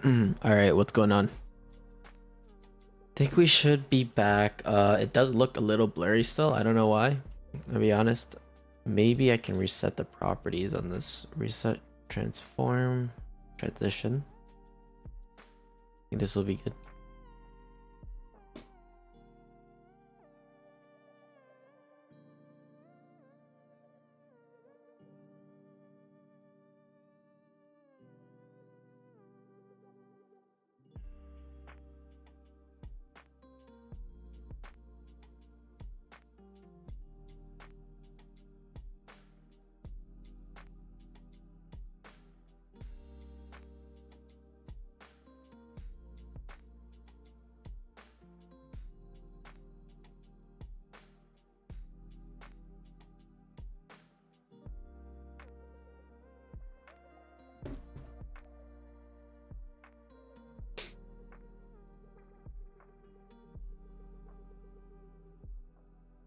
Alright, what's going on? Think we should be back. It does look a little blurry still. I don't know why. I'll be honest. Maybe I can reset the properties on this. Reset, transform, transition. I think this will be good.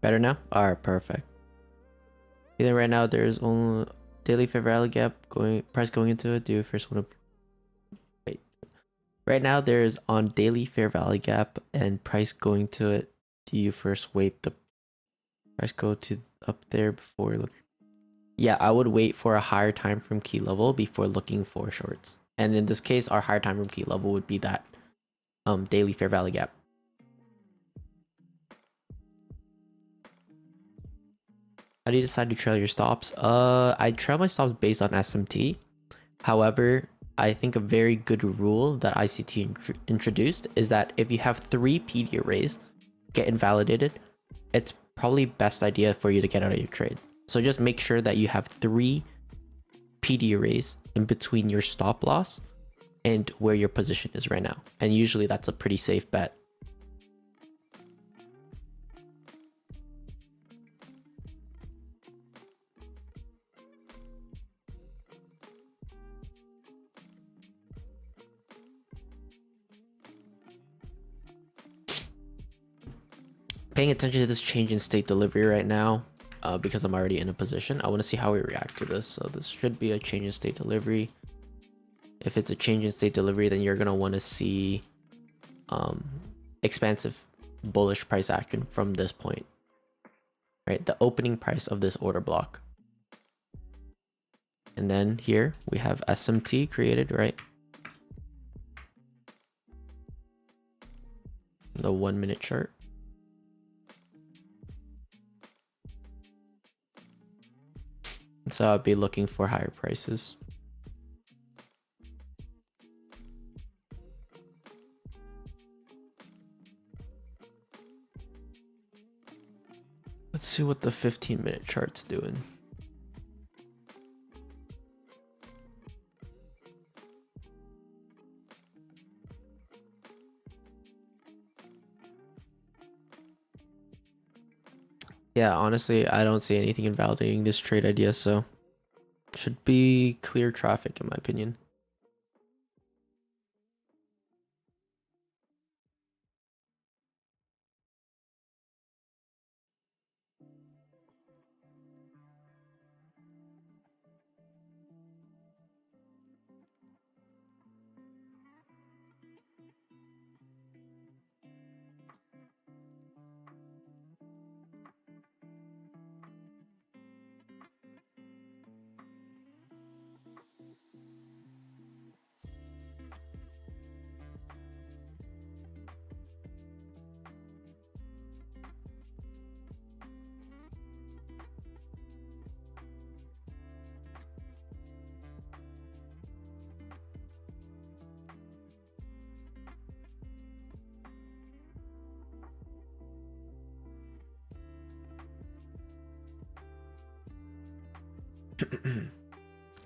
Better now? Alright, perfect. Either right now there's only daily fair value gap price going into it. Do you first want to wait? Right now there's on daily fair value gap and price going to it. Do you first wait the price go to up there before look? Yeah, I would wait for a higher time frame key level before looking for shorts. And in this case, our higher time frame key level would be that daily fair value gap. How do you decide to trail your stops? I trail my stops based on SMT. However, I think a very good rule that ICT introduced is that if you have 3 PD arrays get invalidated, it's probably best idea for you to get out of your trade. So just make sure that you have 3 PD arrays in between your stop loss and where your position is right now. And usually that's a pretty safe bet. Paying attention to this change in state delivery right now because I'm already in a position. I want to see how we react to this. So this should be a change in state delivery. If it's a change in state delivery, then you're going to want to see expansive bullish price action from this point, right? The opening price of this order block. And then here we have SMT created, right? The 1 minute chart. So I'll be looking for higher prices. Let's see what the 15-minute chart's doing. Yeah, honestly, I don't see anything invalidating this trade idea, so should be clear traffic in my opinion.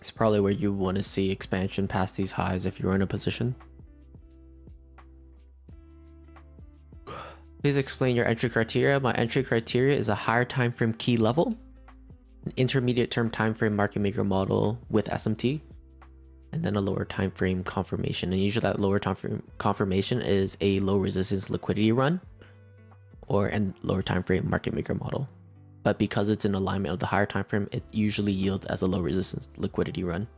It's probably where you want to see expansion past these highs if you're in a position. Please explain your entry criteria. My entry criteria is a higher time frame key level, an intermediate term time frame market maker model with SMT, and then a lower time frame confirmation. And usually that lower time frame confirmation is a low resistance liquidity run or a lower time frame market maker model. But because it's in alignment of the higher time frame, it usually yields as a low resistance liquidity run.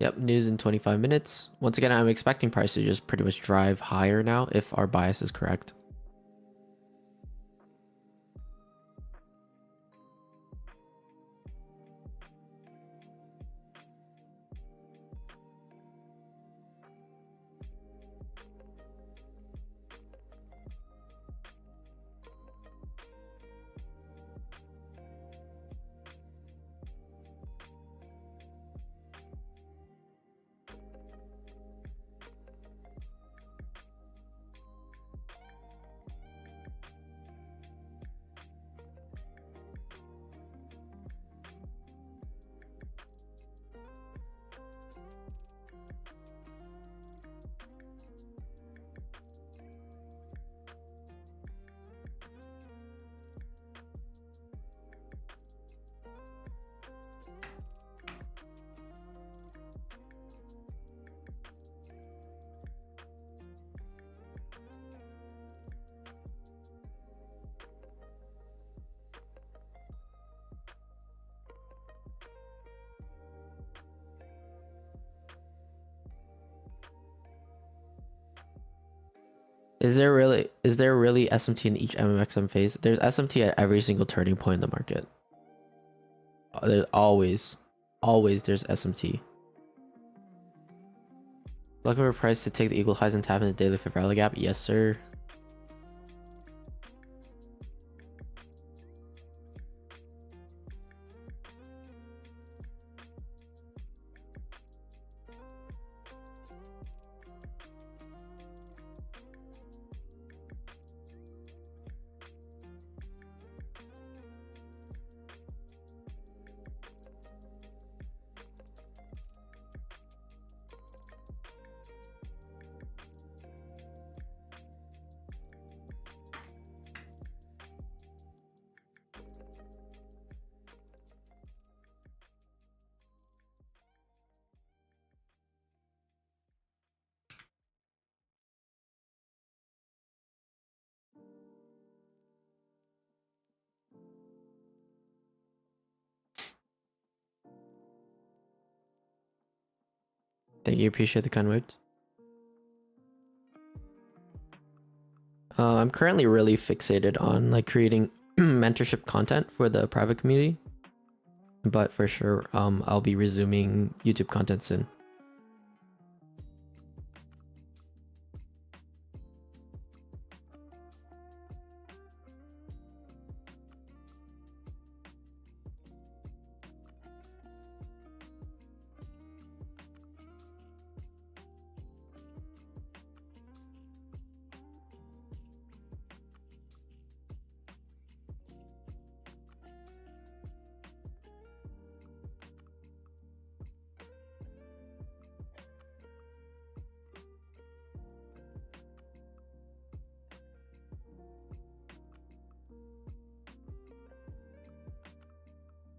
Yep, news in 25 minutes. Once again, I'm expecting price to just pretty much drive higher now if our bias is correct. Is there really SMT in each MMXM phase? There's SMT at every single turning point in the market. There's always there's SMT. Looking for price to take the equal highs and tap in the daily fair value gap? Yes, sir. Thank you, appreciate the kind words. I'm currently really fixated on like creating mentorship content for the private community, but for sure, I'll be resuming YouTube content soon.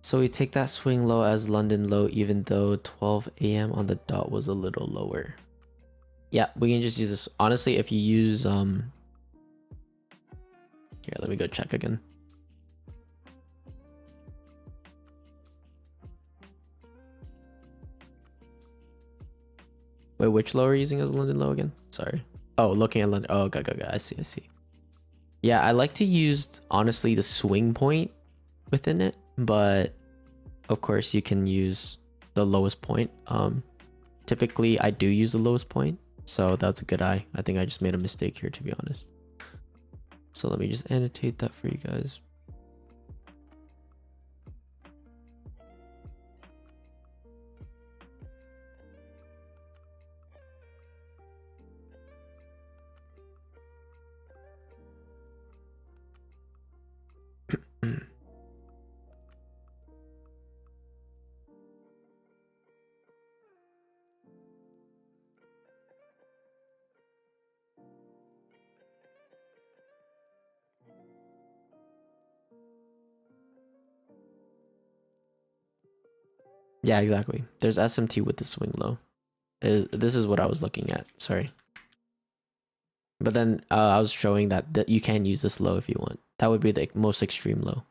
So we take that swing low as London low, even though 12 a.m. on the dot was a little lower. Yeah, we can just use this. Honestly, if you use here, let me go check again. Wait, which low are you using as London low again? Sorry. Oh, looking at London. Oh, got. I see. Yeah, I like to use, honestly, the swing point within it, but of course you can use the lowest point. Typically I do use the lowest point, so that's a good eye. I think I just made a mistake here, to be honest. So let me just annotate that for you guys. Yeah, exactly. There's SMT with the swing low. This is what I was looking at. Sorry. But then I was showing that you can use this low if you want. That would be the most extreme low.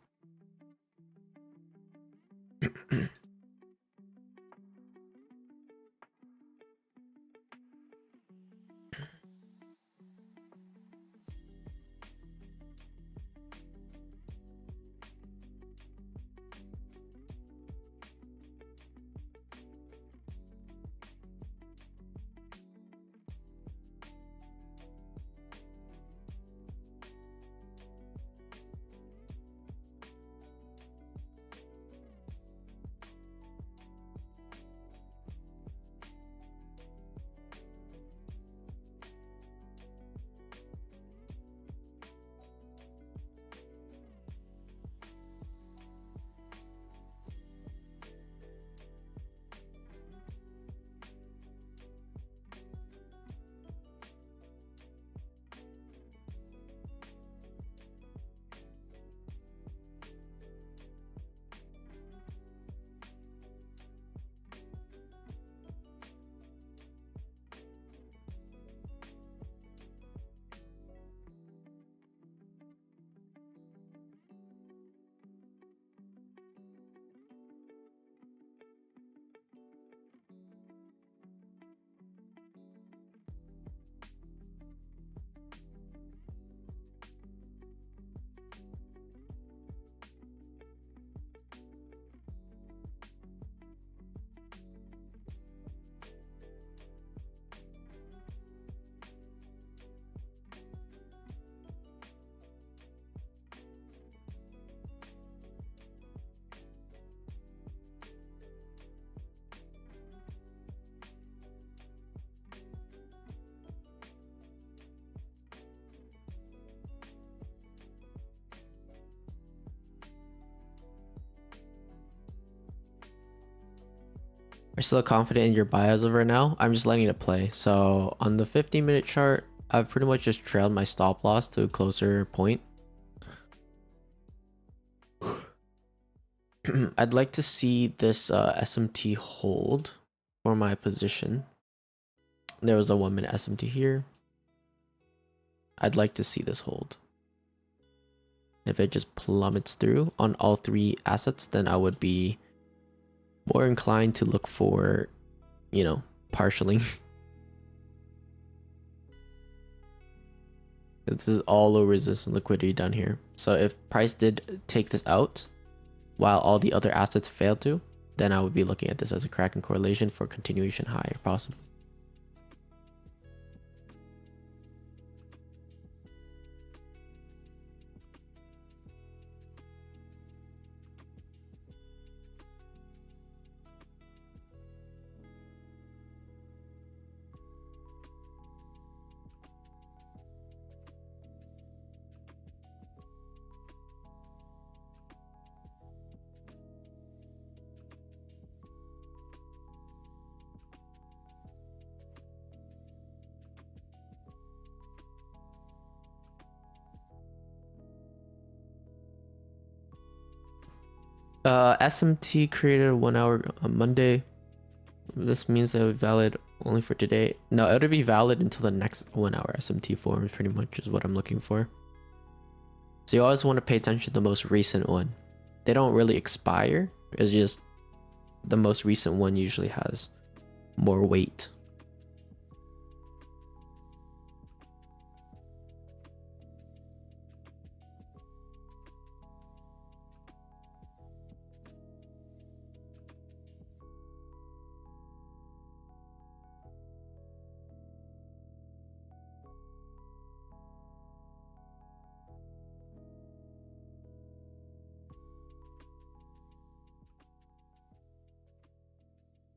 are still confident in your buy as of right now, I'm just letting it play. So on the 15-minute chart, I've pretty much just trailed my stop loss to a closer point. I'd like to see this SMT hold for my position. There was a 1-minute SMT here. I'd like to see this hold. If it just plummets through on all three assets, then I would be more inclined to look for, you know, partialing. This is all low resistance liquidity done here. So if price did take this out while all the other assets failed to, then I would be looking at this as a cracking correlation for continuation higher possibly. SMT created a 1 hour on Monday. This means that it would be valid only for today. No, it would be valid until the next 1 hour SMT forms, pretty much is what I'm looking for. So you always want to pay attention to the most recent one. They don't really expire. It's just the most recent one usually has more weight.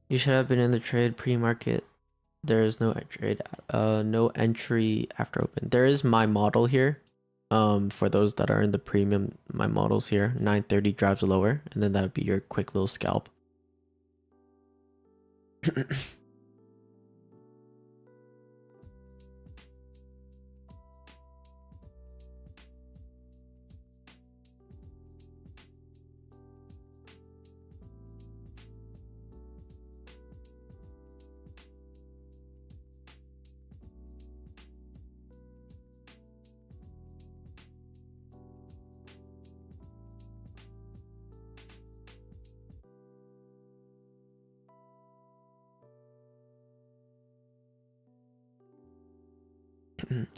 You should have been in the trade pre-market. There is no trade, no entry after open. There is my model here. For those that are in the premium, my models here, 930 drives lower, and then that would be your quick little scalp.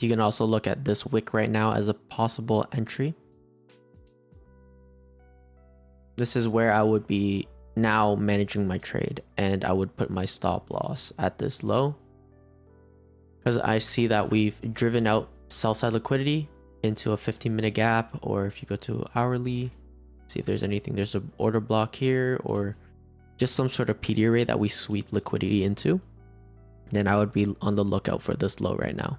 You can also look at this wick right now as a possible entry. This is where I would be now managing my trade, and I would put my stop loss at this low because I see that we've driven out sell side liquidity into a 15-minute gap, or if you go to hourly, see if there's anything. There's an order block here or just some sort of PD array that we sweep liquidity into. Then I would be on the lookout for this low right now.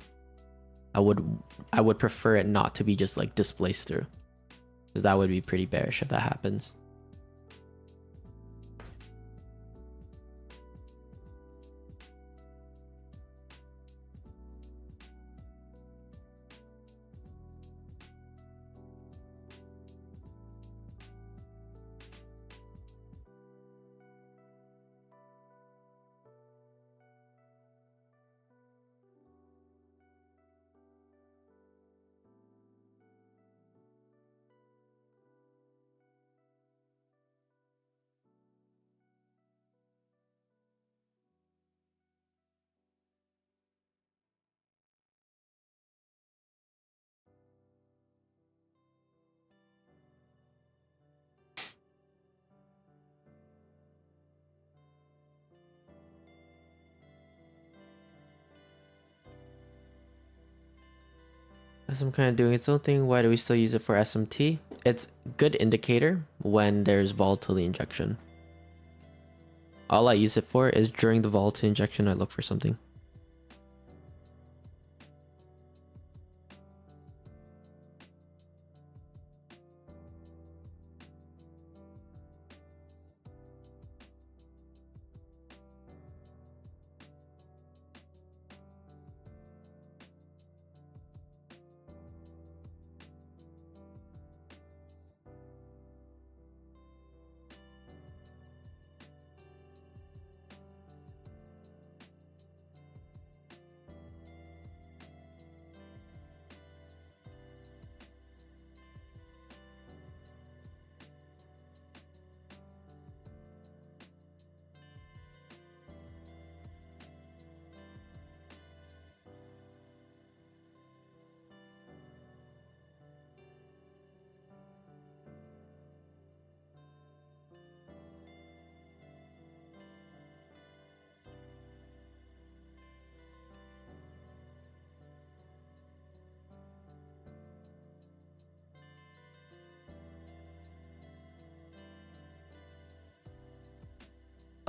I would prefer it not to be just like displaced through, because that would be pretty bearish if that happens. As I'm kind of doing its own thing, why do we still use it for SMT? It's a good indicator when there's volatility injection. All I use it for is during the volatility injection, I look for something.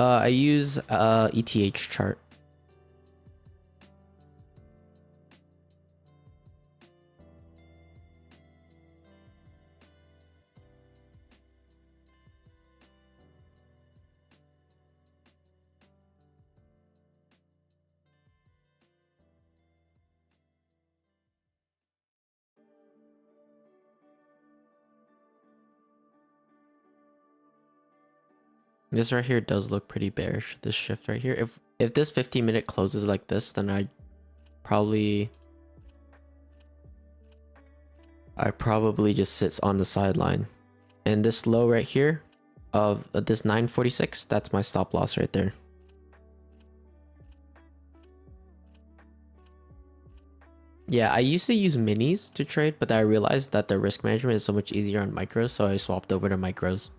I use ETH chart. This right here does look pretty bearish. This shift right here. If this 15-minute closes like this, then I probably just sits on the sideline. And this low right here of this 946, that's my stop loss right there. Yeah, I used to use minis to trade, but I realized that the risk management is so much easier on micros, so I swapped over to micros.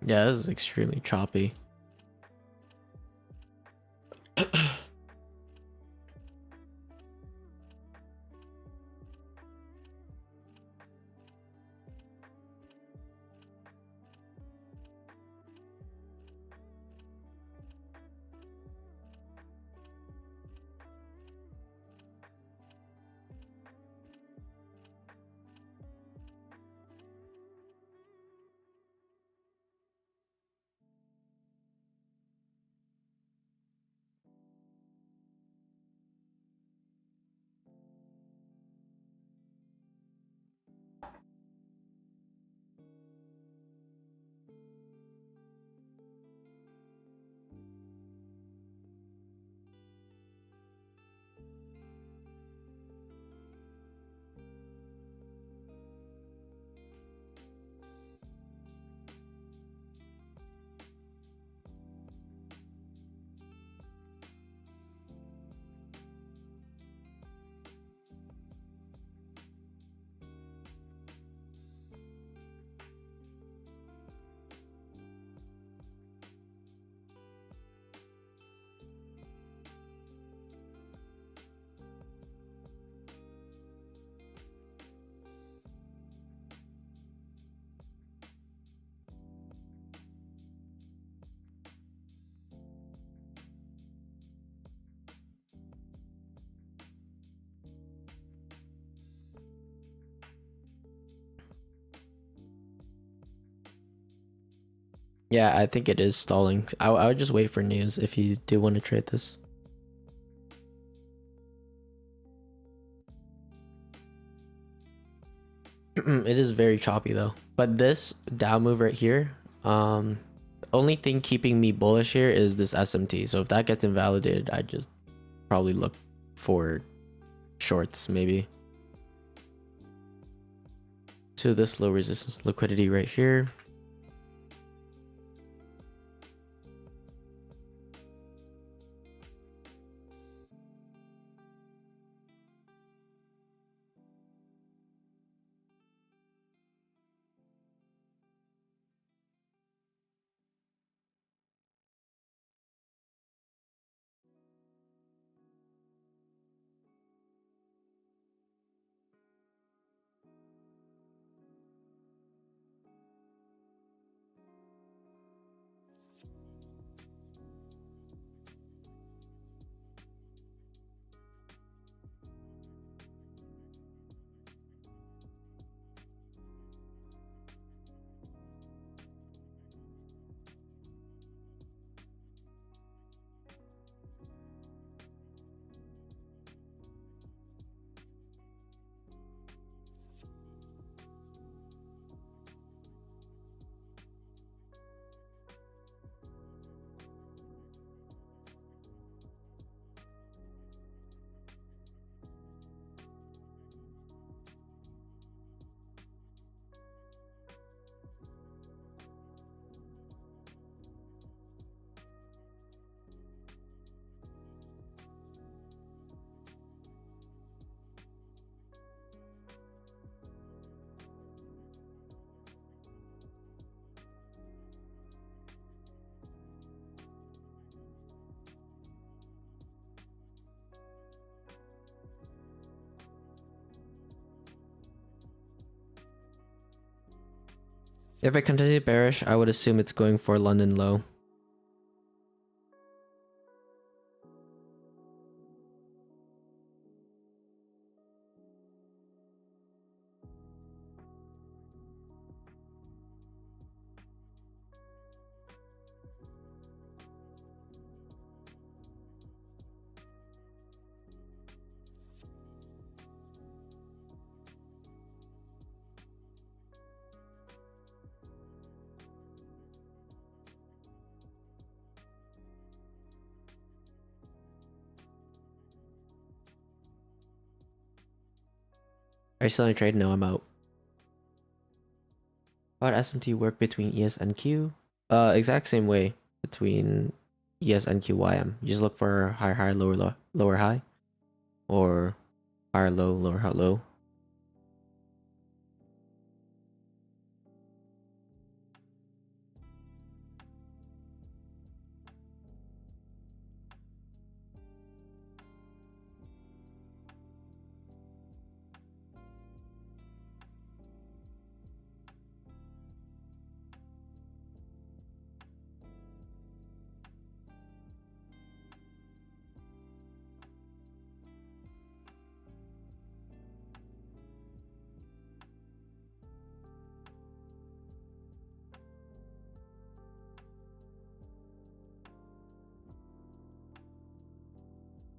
Yeah, this is extremely choppy. Yeah, I think it is stalling. I would just wait for news if you do want to trade this. It is very choppy though. But this down move right here, only thing keeping me bullish here is this SMT. So if that gets invalidated, I just probably look for shorts maybe. To this low resistance liquidity right here. If it continues bearish, I would assume it's going for London low. Are you still in trade? No, I'm out. How would SMT work between ES and Q? Exact same way between ES and QYM. You just look for higher high, lower low, lower high, or higher low, lower high, low.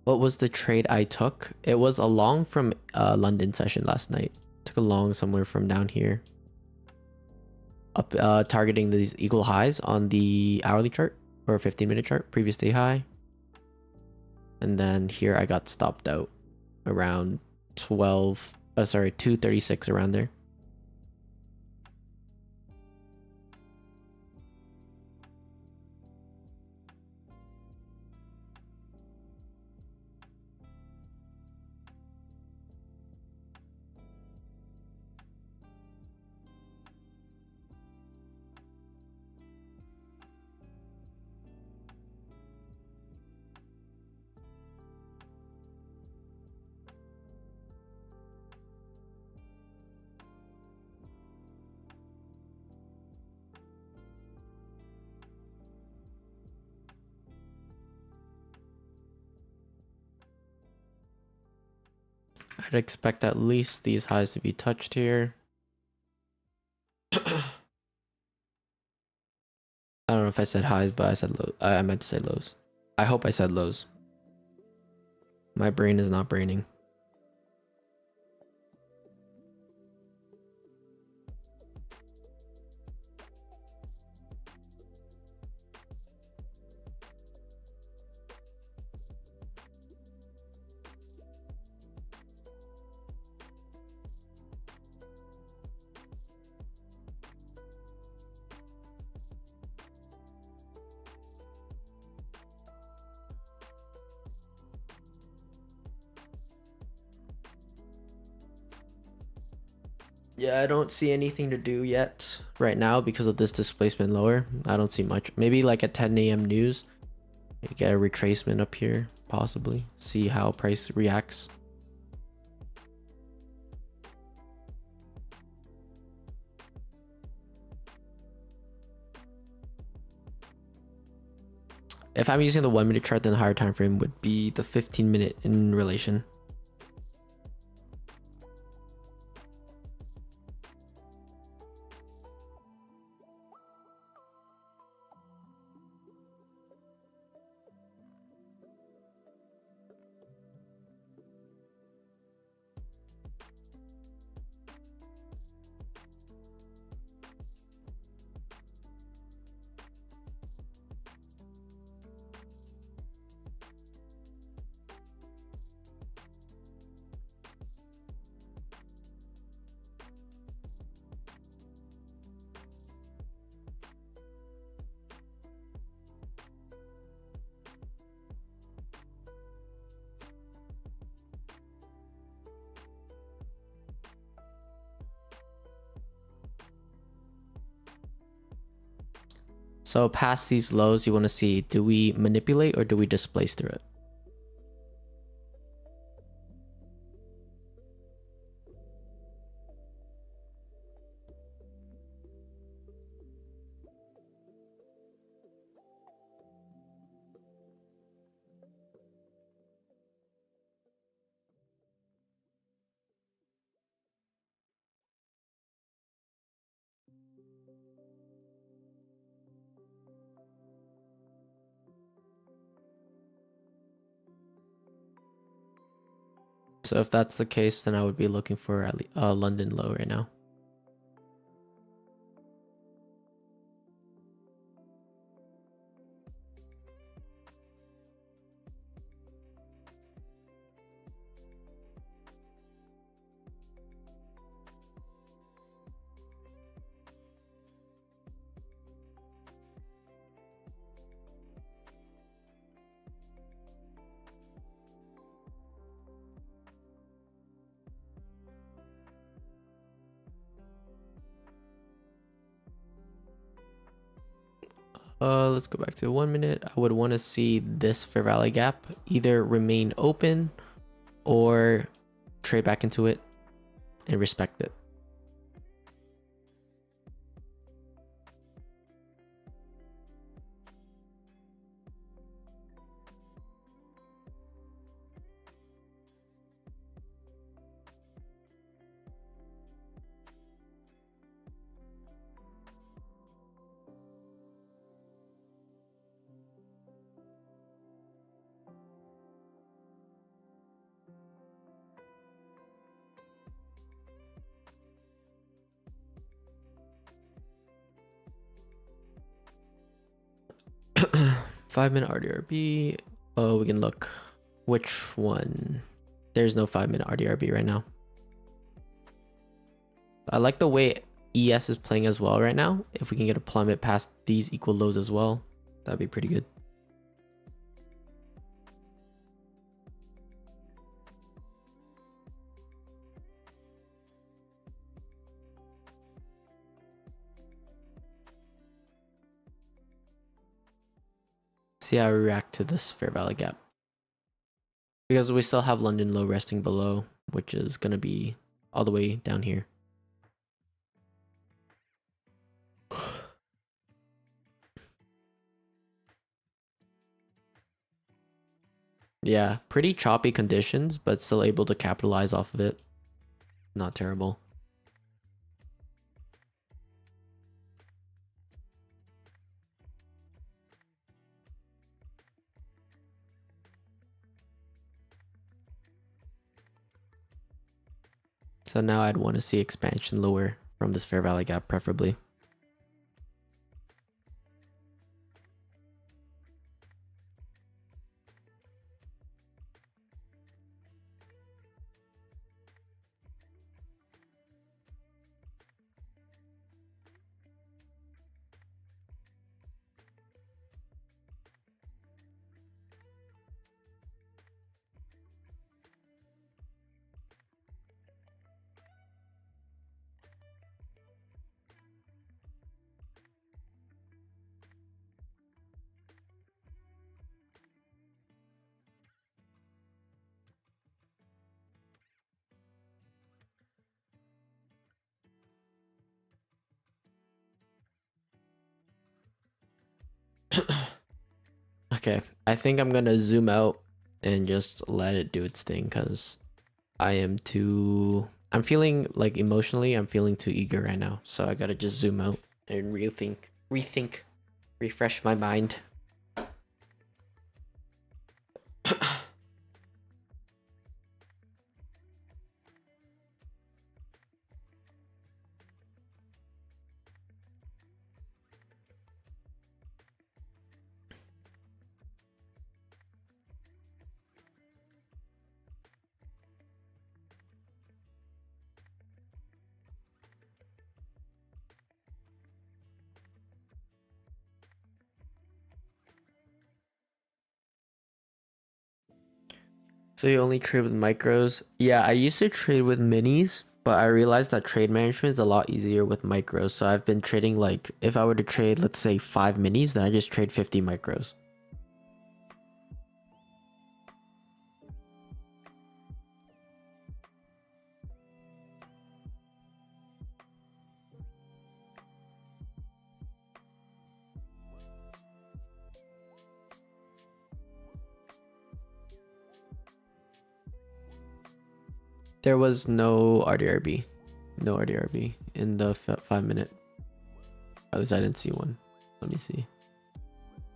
What was the trade I took? It was a long from London session last night. Took a long somewhere from down here. Up targeting these equal highs on the hourly chart or 15-minute chart, previous day high. And then here I got stopped out around 236 around there. I'd expect at least these highs to be touched here. I don't know if I said highs, but I said low. I meant to say lows. I hope I said lows. My brain is not braining. Yeah, I don't see anything to do yet right now because of this displacement lower. I don't see much. Maybe like at 10 a.m. news, you get a retracement up here, possibly. See how price reacts. If I'm using the 1-minute chart, then the higher time frame would be the 15-minute in relation. So past these lows, you want to see, do we manipulate or do we displace through it? So if that's the case, then I would be looking for at least a London low right now. Let's go back to 1 minute. I would want to see this fair value gap either remain open or trade back into it and respect it. Five-minute RDRB. Oh, we can look. Which one? There's no 5-minute RDRB right now. I like the way ES is playing as well right now. If we can get a plummet past these equal lows as well, that'd be pretty good. See how we react to this fair value gap. Because we still have London low resting below, which is going to be all the way down here. Yeah, pretty choppy conditions, but still able to capitalize off of it. Not terrible. So now I'd want to see expansion lower from this fair value gap, preferably. Okay, I think I'm gonna zoom out and just let it do its thing because I'm feeling like emotionally, I'm feeling too eager right now. So I gotta just zoom out and rethink, refresh my mind. So you only trade with micros? Yeah, I used to trade with minis, but I realized that trade management is a lot easier with micros. So I've been trading like, if I were to trade, let's say 5 minis, then I just trade 50 micros. There was no RDRB. No RDRB in the 5-minute. At least I didn't see one. Let me see.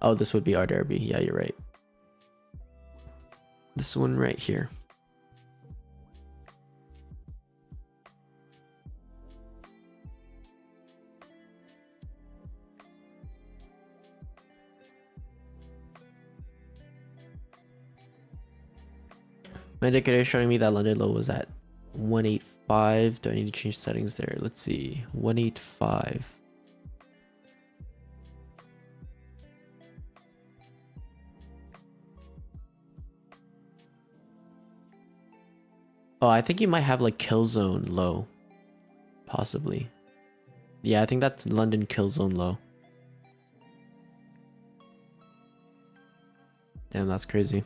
Oh, this would be RDRB. Yeah, you're right. This one right here. My indicator is showing me that London low was at 185. Do I need to change settings there? Let's see. 185. Oh, I think you might have like kill zone low. Possibly. Yeah, I think that's London kill zone low. Damn, that's crazy.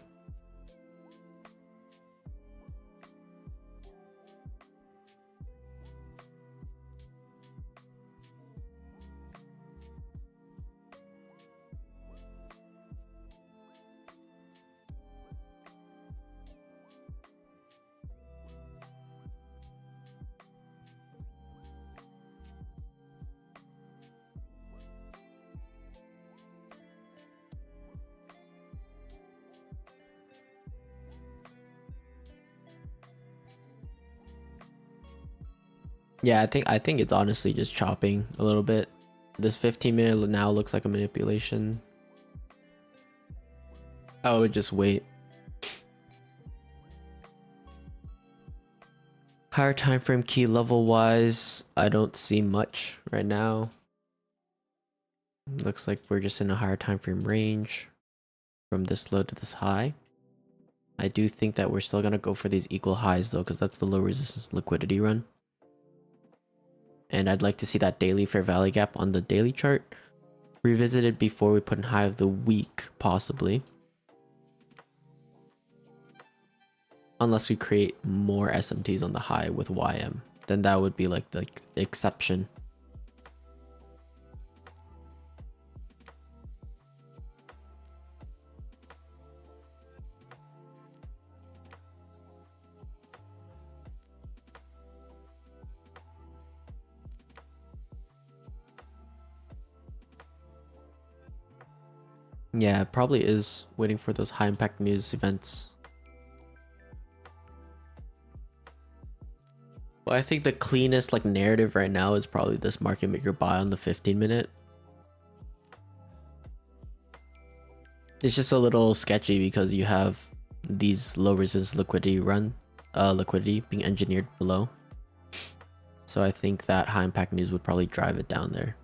Yeah, I think it's honestly just chopping a little bit. This 15-minute now looks like a manipulation. I would just wait. Higher time frame key level wise, I don't see much right now. Looks like we're just in a higher time frame range from this low to this high. I do think that we're still gonna go for these equal highs though, because that's the low resistance liquidity run. And I'd like to see that daily fair value gap on the daily chart revisited before we put in high of the week, possibly. Unless we create more SMTs on the high with YM, then that would be like the exception. Yeah, it probably is waiting for those high impact news events. Well, I think the cleanest like narrative right now is probably this market maker buy on the 15-minute. It's just a little sketchy because you have these low resistance liquidity being engineered below. So I think that high impact news would probably drive it down there.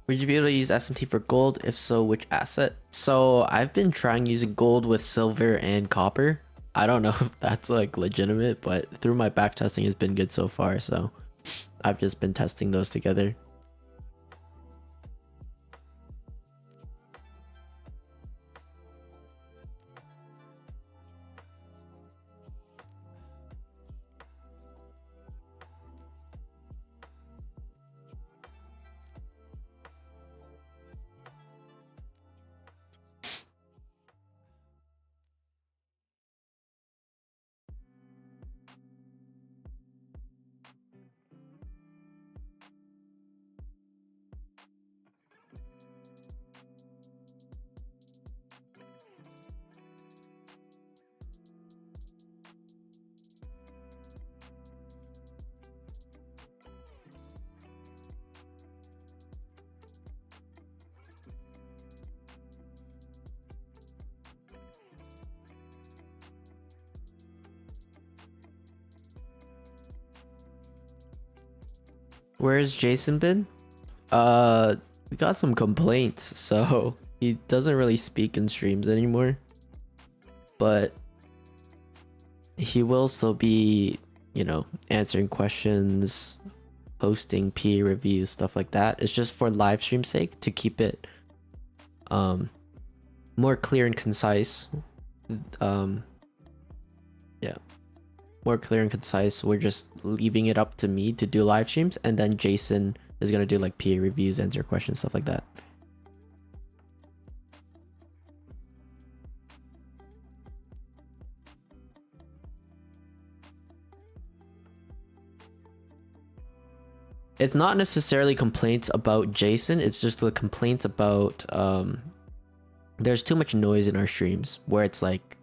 Would you be able to use SMT for gold? If so, which asset? So I've been trying using gold with silver and copper. I don't know if that's like legitimate, but through my back testing has been good so far. So I've just been testing those together. Where's Jason been? We got some complaints, so he doesn't really speak in streams anymore. But he will still be, you know, answering questions, posting PA reviews, stuff like that. It's just for live stream sake to keep it more clear and concise. Yeah. More clear and concise. We're just leaving it up to me to do live streams, and then Jason is gonna do like PA reviews, answer questions, stuff like that. it's not necessarily complaints about Jason, it's just the complaints about there's too much noise in our streams, where it's like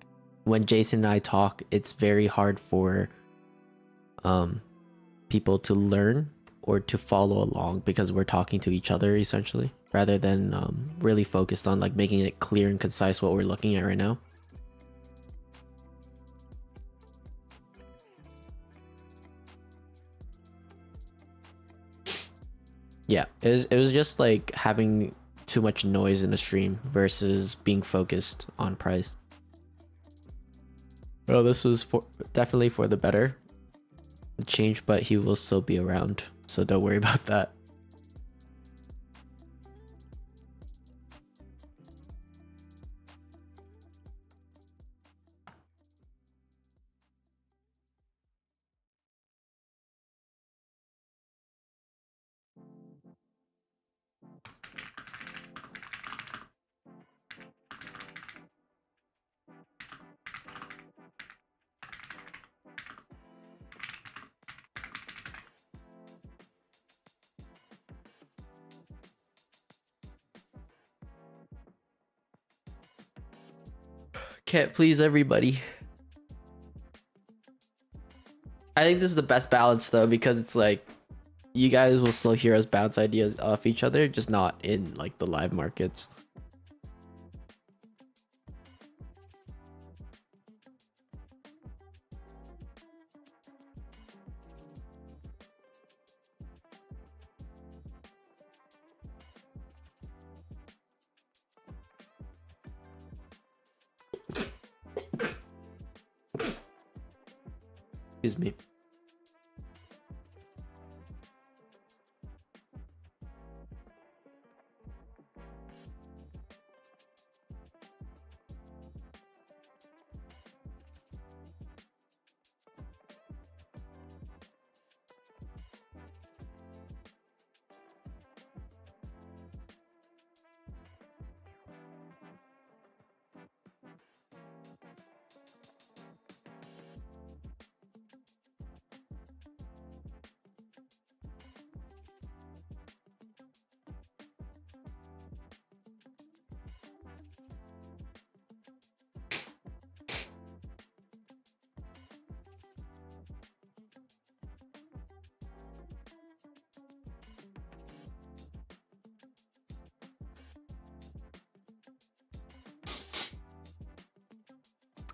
when Jason and I talk, it's very hard for people to learn or to follow along because we're talking to each other essentially, rather than really focused on like making it clear and concise what we're looking at right now. Yeah, it was just like having too much noise in the stream versus being focused on price. Well, this was definitely for the better change, but he will still be around, so don't worry about that. Can't please everybody. I think this is the best balance though, because it's like you guys will still hear us bounce ideas off each other, just not in like the live markets. Excuse me.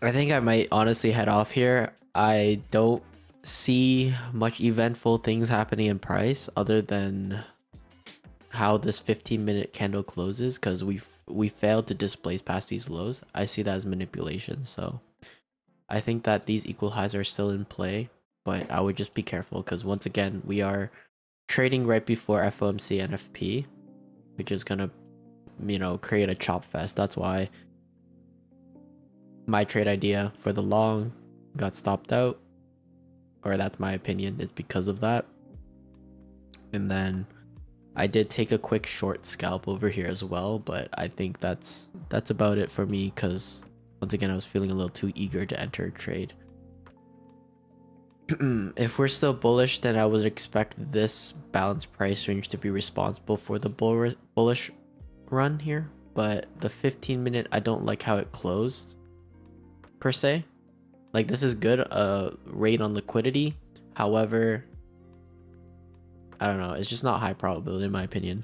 I think I might honestly head off here. I don't see much eventful things happening in price other than how this 15-minute candle closes, because we failed to displace past these lows. I see that as manipulation, so I think that these equal highs are still in play, but I would just be careful because once again we are trading right before FOMC and FP, which is gonna, you know, create a chop fest. That's why my trade idea for the long got stopped out, or that's my opinion, it's because of that. And then I did take a quick short scalp over here as well, but I think that's about it for me, because once again I was feeling a little too eager to enter a trade. If we're still bullish, then I would expect this balanced price range to be responsible for the bullish run here, but the 15-minute, I don't like how it closed per se. Like, this is good rate on liquidity, however, I don't know, it's just not high probability in my opinion.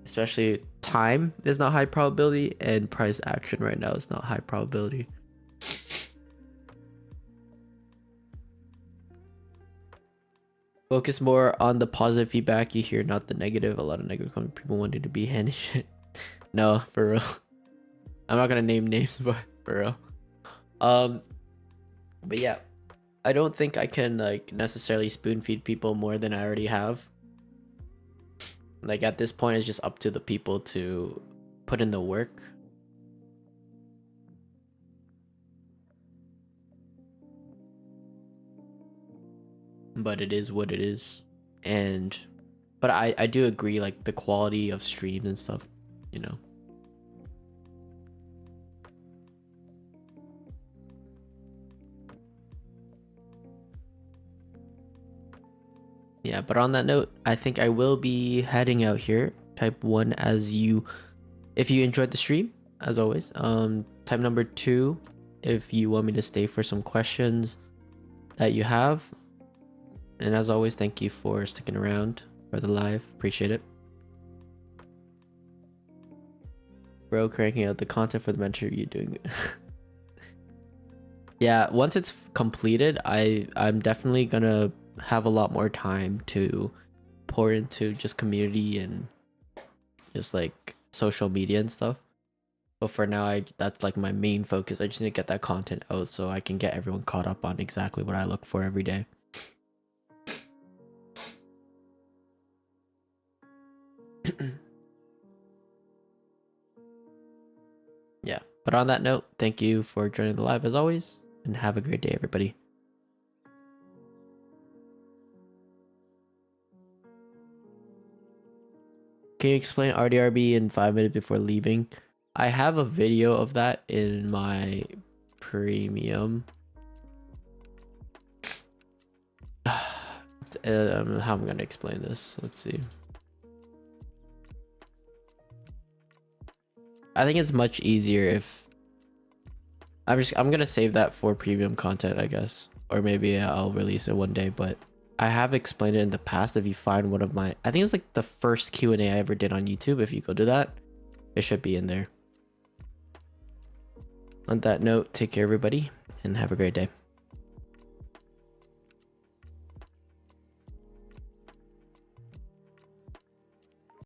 Especially time is not high probability, and price action right now is not high probability. Focus more on the positive feedback you hear, not the negative. A lot of negative comments, people wanting to be handy shit. No, for real. I'm not gonna name names, but for real. But yeah, I don't think I can like necessarily spoon feed people more than I already have. Like, at this point, it's just up to the people to put in the work. But it is what it is. But I do agree, like, the quality of streams and stuff, you know. yeah, but on that note, I think I will be heading out here. Type 1 as you, if you enjoyed the stream, as always. Type number 2 if you want me to stay for some questions that you have. And as always, thank you for sticking around for the live. Appreciate it. Bro, cranking out the content for the mentor, you doing it. Yeah, once it's completed, I'm definitely gonna have a lot more time to pour into just community and just like social media and stuff. But for now, that's like my main focus. I just need to get that content out so I can get everyone caught up on exactly what I look for every day. Yeah, but on that note, thank you for joining the live as always, and have a great day, everybody. Can you explain RDRB in 5 minutes before leaving? I have a video of that in my premium. I don't know how I'm gonna explain this. Let's see. I think it's much easier if I'm gonna save that for premium content, I guess, or maybe I'll release it one day. But I have explained it in the past. If you find one of my, I think it's like the first Q&A I ever did on YouTube. If you go to that, it should be in there. On that note, take care, everybody, and have a great day.